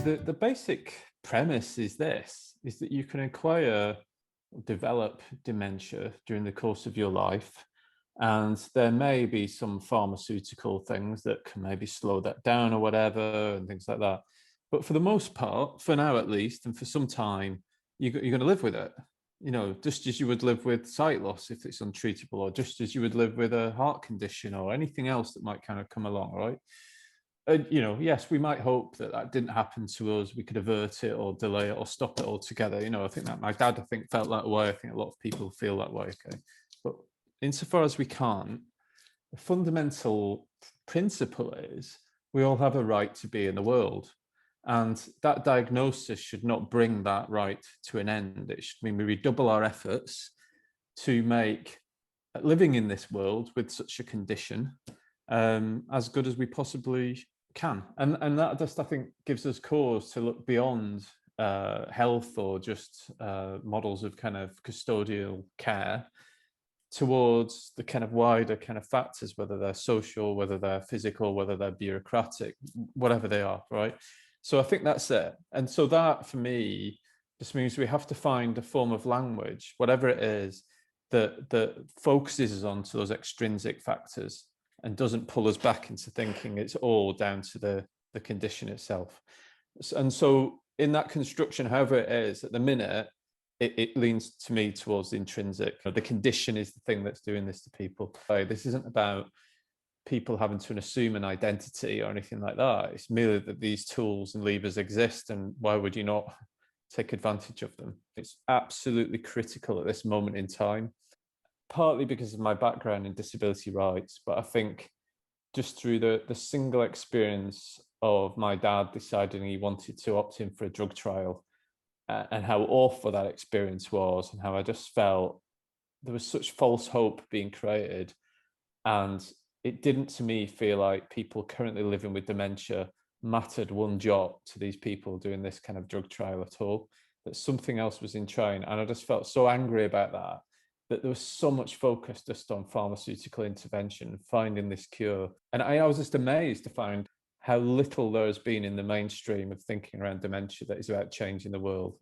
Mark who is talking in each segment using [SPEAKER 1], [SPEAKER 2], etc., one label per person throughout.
[SPEAKER 1] The basic premise is this, is that you can acquire, develop dementia during the course of your life. And there may be some pharmaceutical things that can maybe slow that down or whatever and things like that. But for the most part, for now at least, and for some time, you're going to live with it. You know, just as you would live with sight loss if it's untreatable, or just as you would live with a heart condition or anything else that might kind of come along, right? You know, yes, we might hope that that didn't happen to us. We could avert it or delay it or stop it altogether. You know, I think that my dad, I think, felt that way. I think a lot of people feel that way. Okay. But insofar as we can't, the fundamental principle is we all have a right to be in the world. And that diagnosis should not bring that right to an end. It should mean we redouble our efforts to make living in this world with such a condition as good as we possibly can. And that just, I think, gives us cause to look beyond health or just models of kind of custodial care towards the kind of wider kind of factors, whether they're social, whether they're physical, whether they're bureaucratic, whatever they are, right? So I think that's it. And so that, for me, just means we have to find a form of language, whatever it is, that focuses on to those extrinsic factors and doesn't pull us back into thinking it's all down to the condition itself. And so in that construction, however it is, at the minute, it leans to me towards the intrinsic. The condition is the thing that's doing this to people. This isn't about people having to assume an identity or anything like that. It's merely that these tools and levers exist, and why would you not take advantage of them? It's absolutely critical at this moment in time, partly because of my background in disability rights, but I think just through the single experience of my dad deciding he wanted to opt in for a drug trial, and how awful that experience was, and how I just felt there was such false hope being created. And it didn't, to me, feel like people currently living with dementia mattered one jot to these people doing this kind of drug trial at all, that something else was in train. And I just felt so angry about that there was so much focus just on pharmaceutical intervention, finding this cure. And I was just amazed to find how little there has been in the mainstream of thinking around dementia that is about changing the world.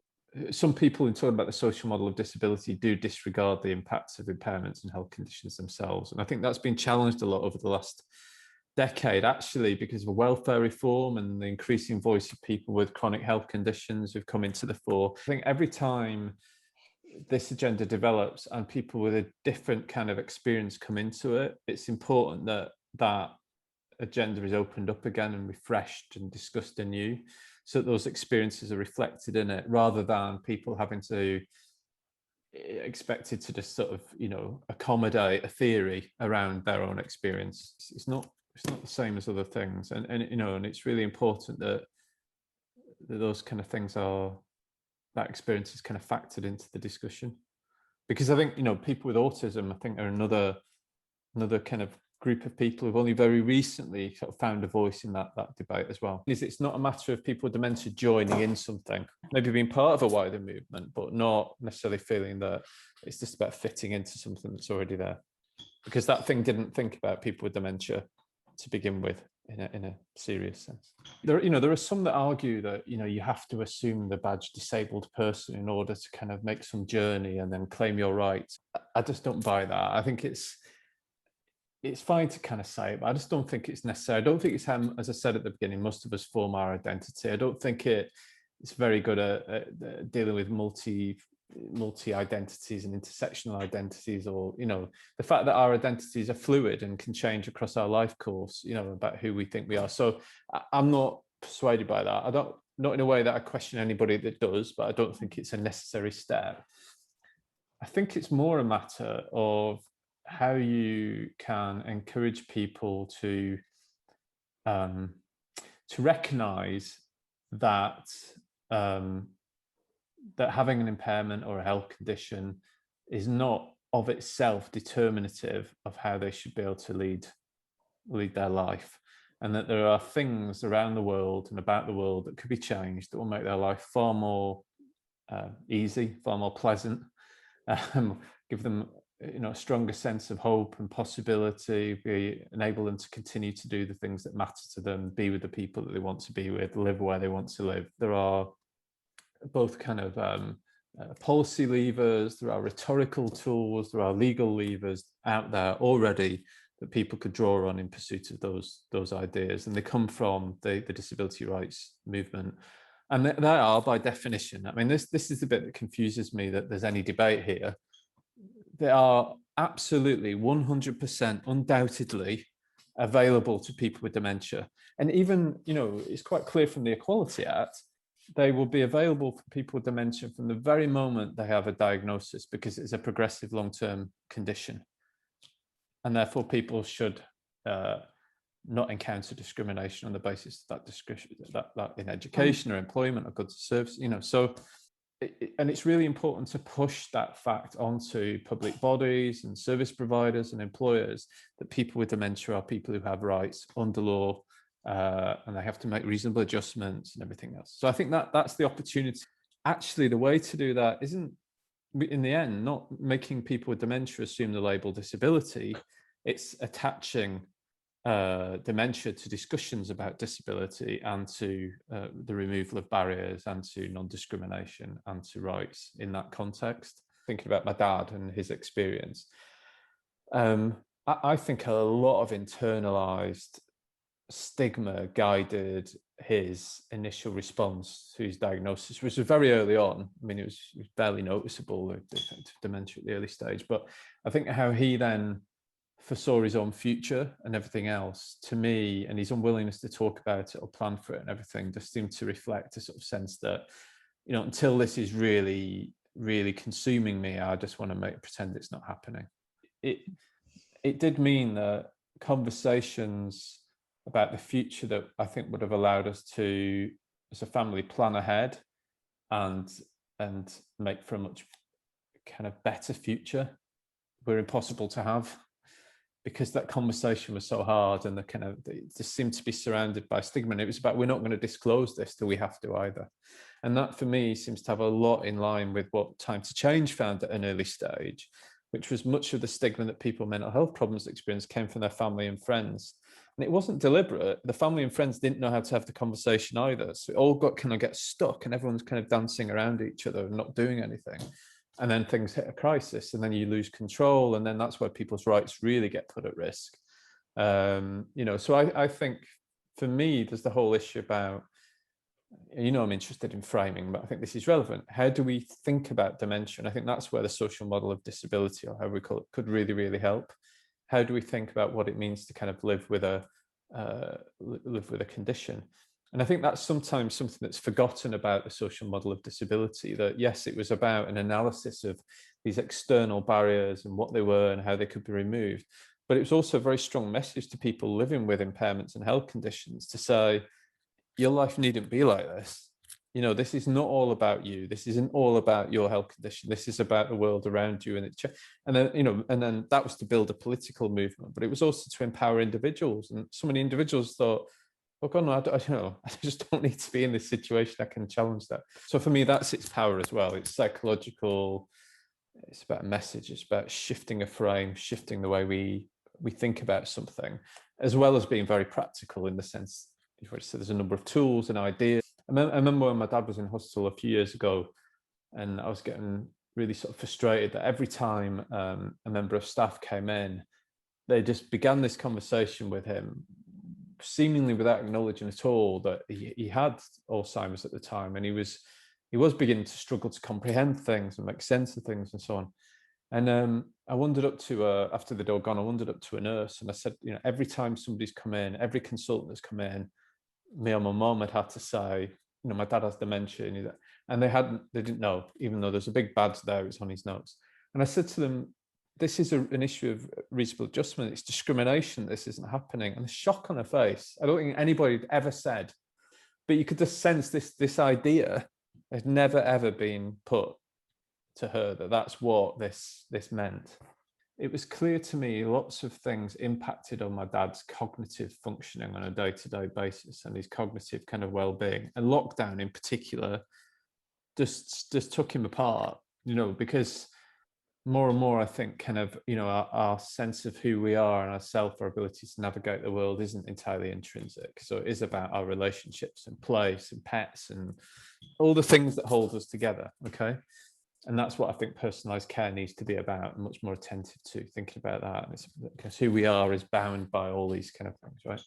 [SPEAKER 1] Some people, in talking about the social model of disability, do disregard the impacts of impairments and health conditions themselves. And I think that's been challenged a lot over the last decade, actually, because of welfare reform and the increasing voice of people with chronic health conditions who've come into the fore. I think every time this agenda develops and people with a different kind of experience come into it, it's important that that agenda is opened up again and refreshed and discussed anew, so that those experiences are reflected in it, rather than people having to expected to just sort of, you know, accommodate a theory around their own experience. It's not the same as other things, and you know, and it's really important that those kind of things are, that experience is kind of factored into the discussion. Because I think, you know, people with autism, I think, are another kind of group of people who've only very recently sort of found a voice in that debate as well. It's not a matter of people with dementia joining in something, maybe being part of a wider movement, but not necessarily feeling that it's just about fitting into something that's already there. Because that thing didn't think about people with dementia to begin with in a serious sense. There are some that argue that, you know, you have to assume the badge disabled person in order to kind of make some journey and then claim your rights. I just don't buy that. I think it's fine to kind of say it, but I just don't think it's necessary. I don't think it's how, as I said at the beginning, most of us form our identity. I don't think it's very good at dealing with multi identities and intersectional identities, or, you know, the fact that our identities are fluid and can change across our life course, you know, about who we think we are. So I'm not persuaded by that. Not in a way that I question anybody that does, but I don't think it's a necessary step. I think it's more a matter of how you can encourage people to recognize that that having an impairment or a health condition is not of itself determinative of how they should be able to lead their life, and that there are things around the world and about the world that could be changed that will make their life far more easy, far more pleasant, give them a stronger sense of hope and possibility, enable them to continue to do the things that matter to them, be with the people that they want to be with, live where they want to live. There are both kind of policy levers, there are rhetorical tools, there are legal levers out there already that people could draw on in pursuit of those ideas, and they come from the disability rights movement. And they are, by definition, I mean, this is the bit that confuses me, that there's any debate here. They are absolutely 100% undoubtedly available to people with dementia. And even, it's quite clear from the Equality Act, they will be available for people with dementia from the very moment they have a diagnosis, because it's a progressive long-term condition. And therefore people should not encounter discrimination on the basis of that in education or employment or goods and services, so and it's really important to push that fact onto public bodies and service providers and employers, that people with dementia are people who have rights under law, and they have to make reasonable adjustments and everything else. So I think that's the opportunity. Actually, the way to do that isn't, in the end, not making people with dementia assume the label disability. It's attaching dementia to discussions about disability, and to the removal of barriers, and to non-discrimination, and to rights in that context. Thinking about my dad and his experience, I think a lot of internalized stigma guided his initial response to his diagnosis, which was very early on. I mean, it was barely noticeable, the effect of dementia at the early stage. But I think how he then foresaw his own future and everything else, to me, and his unwillingness to talk about it or plan for it and everything, just seemed to reflect a sort of sense that, until this is really, really consuming me, I just want to pretend it's not happening. It did mean that conversations about the future that I think would have allowed us to, as a family, plan ahead and make for a much kind of better future, were impossible to have, because that conversation was so hard, and it just seemed to be surrounded by stigma. And it was about, we're not going to disclose this till we have to either. And that, for me, seems to have a lot in line with what Time to Change found at an early stage, which was much of the stigma that people with mental health problems experience came from their family and friends. And it wasn't deliberate. The family and friends didn't know how to have the conversation either. So it all get stuck, and everyone's kind of dancing around each other and not doing anything. And then things hit a crisis, and then you lose control, and then that's where people's rights really get put at risk. So I think, for me, there's the whole issue about, I'm interested in framing, but I think this is relevant. How do we think about dementia? And I think that's where the social model of disability, or how we call it, could really, really help. How do we think about what it means to kind of live with a condition? And I think that's sometimes something that's forgotten about the social model of disability, that yes, it was about an analysis of these external barriers and what they were and how they could be removed. But it was also a very strong message to people living with impairments and health conditions to say, your life needn't be like this. This is not all about you. This isn't all about your health condition. This is about the world around you. And then that was to build a political movement, but it was also to empower individuals. And so many individuals thought, oh God, no, I just don't need to be in this situation. I can challenge that. So for me, that's its power as well. It's psychological. It's about a message. It's about shifting a frame, shifting the way we think about something, as well as being very practical in the sense, you've already said, there's a number of tools and ideas. I remember when my dad was in hospital a few years ago, and I was getting really sort of frustrated that every time a member of staff came in, they just began this conversation with him, seemingly without acknowledging at all that he had Alzheimer's at the time, and he was beginning to struggle to comprehend things and make sense of things and so on. And I wandered up to after they'd all gone, I wandered up to a nurse, and I said, every time somebody's come in, every consultant that's come in, me or my mom had to say, my dad has dementia, and they didn't know, even though there's a big badge there, it's on his notes. And I said to them, this is an issue of reasonable adjustment. It's discrimination. This isn't happening. And the shock on her face, I don't think anybody had ever said, but you could just sense this idea had never, ever been put to her, that's what this meant. It was clear to me lots of things impacted on my dad's cognitive functioning on a day-to-day basis, and his cognitive kind of well-being. And lockdown in particular just took him apart, because more and more, I think, kind of, our sense of who we are and our self, our ability to navigate the world isn't entirely intrinsic. So it is about our relationships and place and pets and all the things that hold us together. Okay. And that's what I think personalized care needs to be about, and much more attentive to thinking about that. And it's because who we are is bound by all these kind of things, right?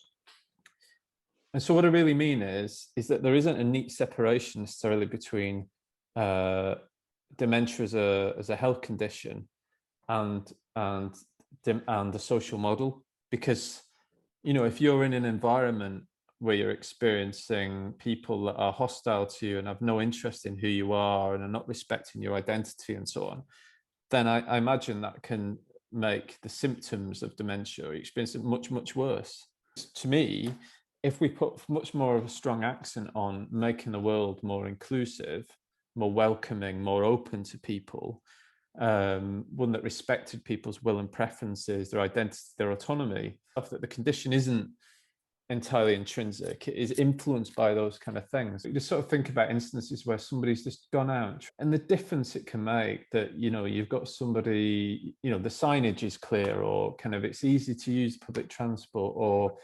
[SPEAKER 1] And so what I really mean is that there isn't a neat separation necessarily between dementia as a health condition and the social model, because if you're in an environment where you're experiencing people that are hostile to you and have no interest in who you are and are not respecting your identity and so on, then I imagine that can make the symptoms of dementia or experience it much worse. To me, if we put much more of a strong accent on making the world more inclusive, more welcoming, more open to people, one that respected people's will and preferences, their identity, their autonomy, that the condition isn't entirely intrinsic, it is influenced by those kind of things. You just sort of think about instances where somebody's just gone out, and the difference it can make that, you've got somebody, the signage is clear, or kind of it's easy to use public transport, or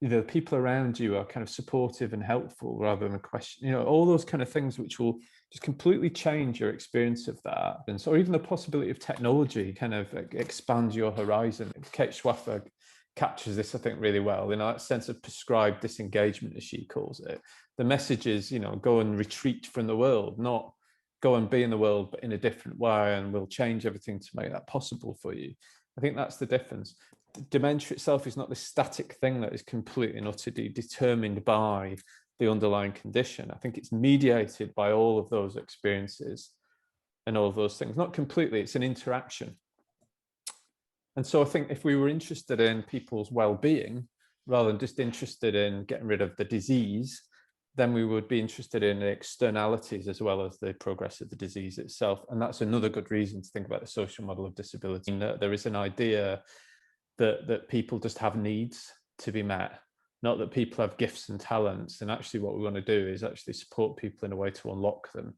[SPEAKER 1] the people around you are kind of supportive and helpful rather than a question, all those kind of things which will just completely change your experience of that. And so even the possibility of technology kind of expands your horizon. Kate Schwaffer captures this, I think, really well, that sense of prescribed disengagement, as she calls it. The message is, go and retreat from the world, not go and be in the world, but in a different way, and we'll change everything to make that possible for you. I think that's the difference. Dementia itself is not this static thing that is completely and utterly determined by the underlying condition. I think it's mediated by all of those experiences and all of those things. Not completely, it's an interaction. And so I think if we were interested in people's well-being, rather than just interested in getting rid of the disease, then we would be interested in the externalities as well as the progress of the disease itself. And that's another good reason to think about the social model of disability. There is an idea that people just have needs to be met, not that people have gifts and talents. And actually what we want to do is actually support people in a way to unlock them.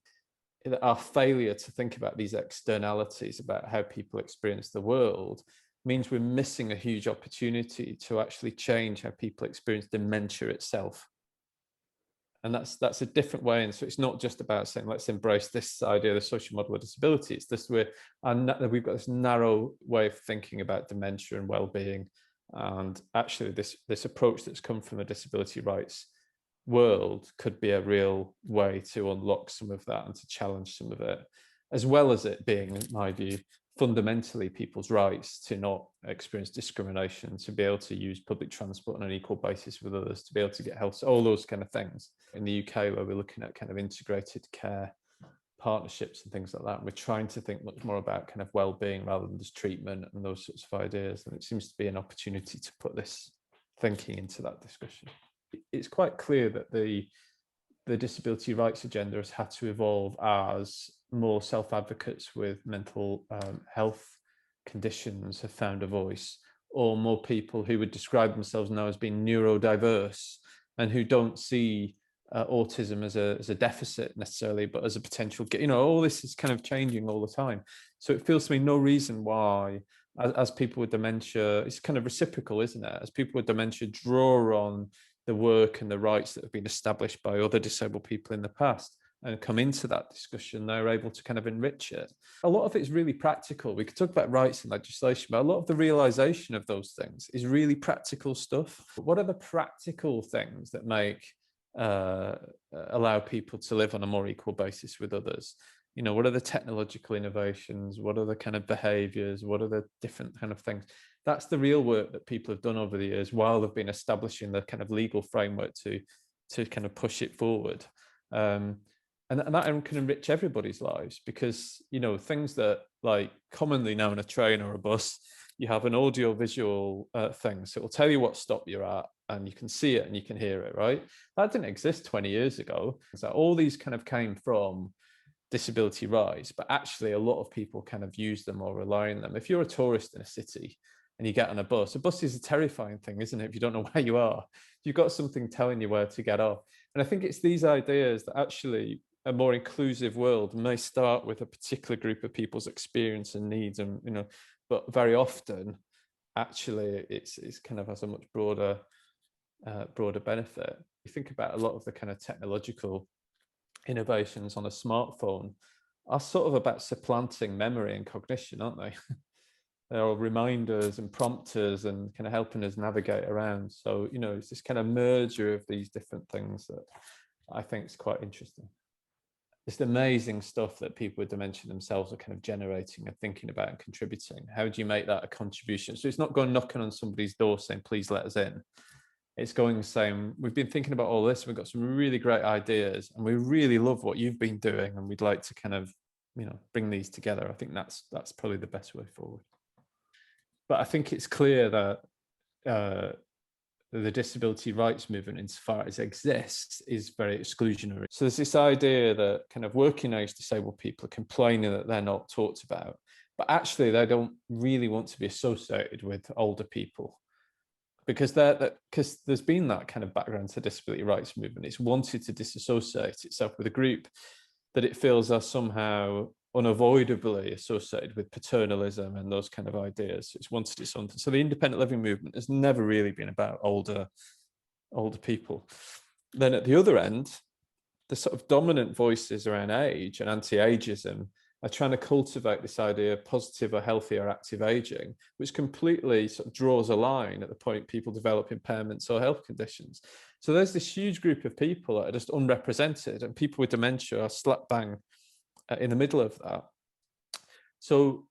[SPEAKER 1] Our failure to think about these externalities, about how people experience the world, means we're missing a huge opportunity to actually change how people experience dementia itself. And that's a different way. And so it's not just about saying, let's embrace this idea of the social model of disability. It's this, we've got this narrow way of thinking about dementia and well-being. And actually this approach that's come from the disability rights world could be a real way to unlock some of that and to challenge some of it, as well as it being, in my view, fundamentally people's rights to not experience discrimination, to be able to use public transport on an equal basis with others, to be able to get health, all those kind of things. In the UK, where we're looking at kind of integrated care partnerships and things like that, we're trying to think much more about kind of well-being rather than just treatment and those sorts of ideas. And it seems to be an opportunity to put this thinking into that discussion. It's quite clear that the disability rights agenda has had to evolve as more self-advocates with mental health conditions have found a voice, or more people who would describe themselves now as being neurodiverse and who don't see autism as a deficit necessarily, but as a potential, all this is kind of changing all the time. So it feels to me no reason why, as people with dementia, it's kind of reciprocal, isn't it? As people with dementia draw on the work and the rights that have been established by other disabled people in the past and come into that discussion, they're able to kind of enrich it. A lot of it's really practical. We could talk about rights and legislation, but a lot of the realization of those things is really practical stuff. What are the practical things that make allow people to live on a more equal basis with others? What are the technological innovations? What are the kind of behaviors? What are the different kind of things? That's the real work that people have done over the years while they've been establishing the kind of legal framework to kind of push it forward. And that can enrich everybody's lives, because, things that, like, commonly now in a train or a bus, you have an audio visual thing. So it will tell you what stop you're at, and you can see it and you can hear it, right? That didn't exist 20 years ago. So all these kind of came from disability rights, but actually a lot of people kind of use them or rely on them. If you're a tourist in a city and you get on a bus is a terrifying thing, isn't it? If you don't know where you are, you've got something telling you where to get off. And I think it's these ideas that actually a more inclusive world may start with a particular group of people's experience and needs, and but very often actually it's kind of has a much broader benefit. You think about a lot of the kind of technological innovations on a smartphone are sort of about supplanting memory and cognition, aren't they? They're all reminders and prompters and kind of helping us navigate around. So, it's this kind of merger of these different things that I think is quite interesting. It's the amazing stuff that people with dementia themselves are kind of generating and thinking about and contributing. How do you make that a contribution? So it's not going knocking on somebody's door saying, please let us in. It's going saying, we've been thinking about all this, we've got some really great ideas, and we really love what you've been doing, and we'd like to kind of, bring these together. I think that's probably the best way forward. But I think it's clear that the disability rights movement, insofar as it exists, is very exclusionary. So there's this idea that kind of working age disabled people are complaining that they're not talked about, but actually they don't really want to be associated with older people, because there's been that kind of background to disability rights movement. It's wanted to disassociate itself with a group that it feels are somehow unavoidably associated with paternalism and those kind of ideas. It's wanted its own. So the independent living movement has never really been about older people. Then at the other end, the sort of dominant voices around age and anti-ageism are trying to cultivate this idea of positive or healthy or active aging, which completely sort of draws a line at the point people develop impairments or health conditions. So there's this huge group of people that are just unrepresented, and people with dementia are slap bang in the middle of that. So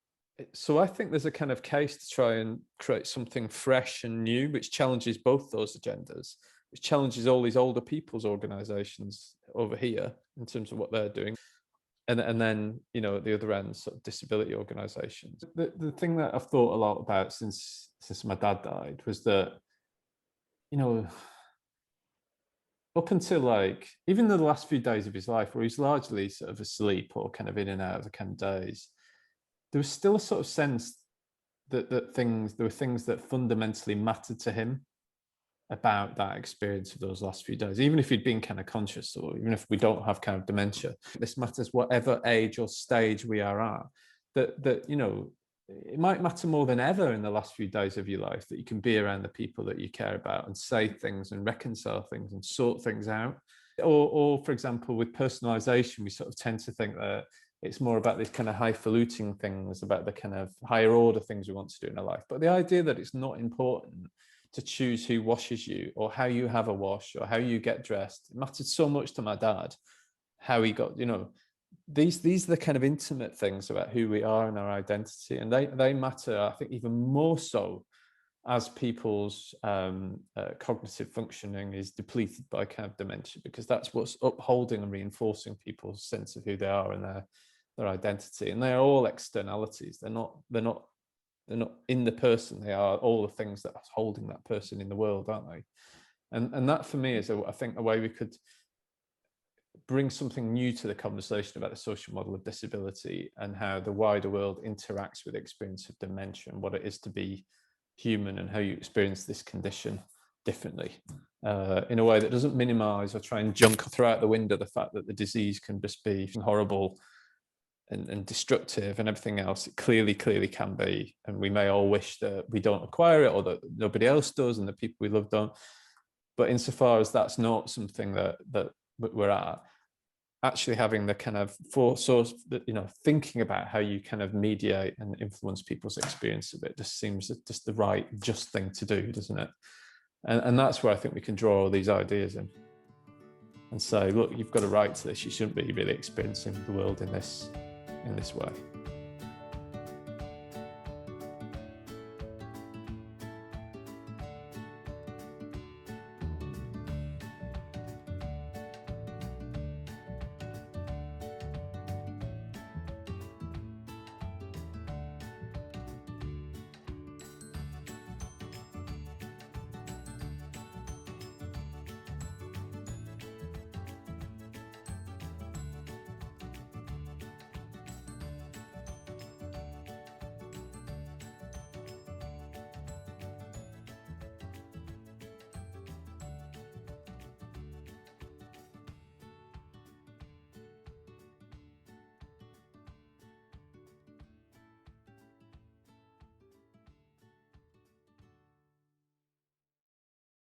[SPEAKER 1] I think there's a kind of case to try and create something fresh and new, which challenges both those agendas, which challenges all these older people's organizations over here in terms of what they're doing. And then, at the other end, sort of disability organizations. The thing that I've thought a lot about since my dad died was that, up until even the last few days of his life, where he's largely sort of asleep or kind of in and out of the kind of days, there was still a sort of sense that there were things that fundamentally mattered to him about that experience of those last few days, even if he'd been kind of conscious, or even if we don't have kind of dementia. This matters whatever age or stage we are at, that it might matter more than ever in the last few days of your life that you can be around the people that you care about and say things and reconcile things and sort things out. Or for example, with personalization, we sort of tend to think that it's more about these kind of highfalutin things, about the kind of higher order things we want to do in our life. But the idea that it's not important to choose who washes you or how you have a wash or how you get dressed, it mattered so much to my dad, how he got, these are the kind of intimate things about who we are and our identity. And they matter, I think, even more so as people's cognitive functioning is depleted by kind of dementia, because that's what's upholding and reinforcing people's sense of who they are and their identity. And they are all externalities. They're not in the person. They are all the things that are holding that person in the world, aren't they? And that for me is, I think, a way we could bring something new to the conversation about the social model of disability and how the wider world interacts with the experience of dementia and what it is to be human and how you experience this condition differently, in a way that doesn't minimize or try and junk or throw out the window the fact that the disease can just be horrible and destructive and everything else. It clearly can be, and we may all wish that we don't acquire it or that nobody else does and the people we love don't. But insofar as that's not something that we're at, actually having the kind of source that, thinking about how you kind of mediate and influence people's experience of it just seems just the right, just thing to do, doesn't it? And that's where I think we can draw all these ideas in and say, look, you've got a right to this. You shouldn't be really experiencing the world in this way.